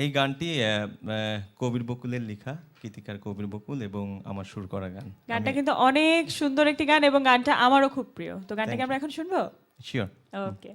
এই গানটি কবির বকুলের লেখা, গীতিকার কবির বকুল এবং আমার সুর করা গান। গানটা কিন্তু অনেক সুন্দর একটি গান এবং গানটা আমারও খুব প্রিয়। তো গানটাকে আমরা এখন শুনবো। শিওর। ওকে।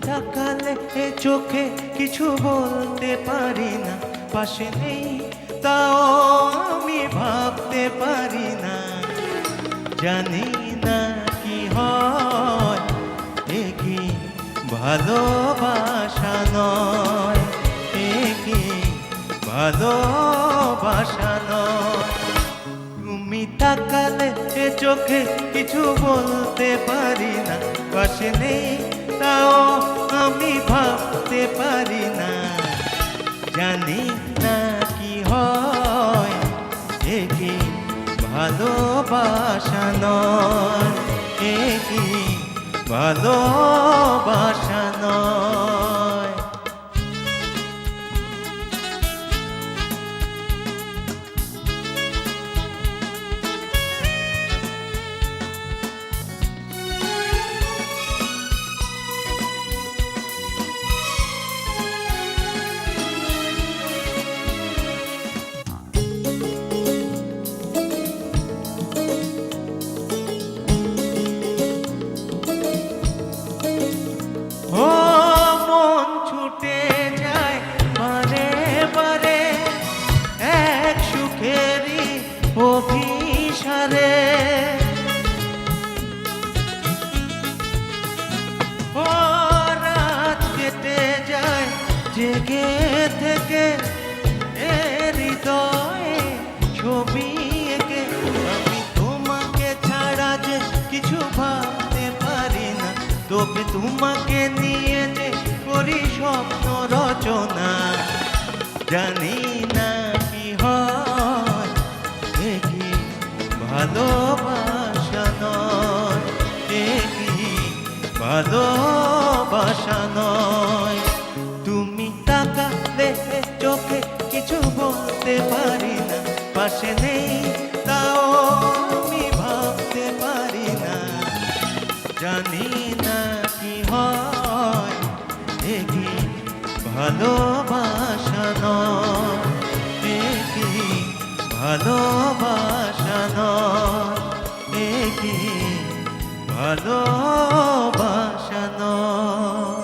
তাকালে চোখে কিছু বলতে পারি না, পাশে নেই তাও আমি ভাবতে পারি না, জানি না কি হয়, এ কি ভালোবাসা নয়, এ কি ভালোবাসা নয়। তুমি তাকালে চোখে কিছু বলতে পারি না, পাশে নেই তাও আমি ভাবতে পারি না, জানি না কি হয়, এ কি ভালোবাসা নয়, এ কি ভালোবাসা নয়। ও মন ছুটে যায় বারে বারে এক সুখেরই অভিসারে, ও রাত কেটে যায় জেগে থেকে এ হৃদয়ে ছবি এঁকে, আমি তোমাকে ছাড়া যে কিছু ভাবতে পারি না, তবে তোমাকে নিয়ে যে করি স্বপ্ন রচনা, জানি না কি হয়, এ কি ভালোবাসা নয়, এ কি ভালোবাসা নয়। তুমি তাকালে চোখে কিছু বলতে পারি না, পাশে নেই তাও আমি ভাবতে পারি না, জানি না কি হয়, এ কি ভালোবাসা নয়, এ কি ভালোবাসা নয়, এ কি ভালোবাসা নয়।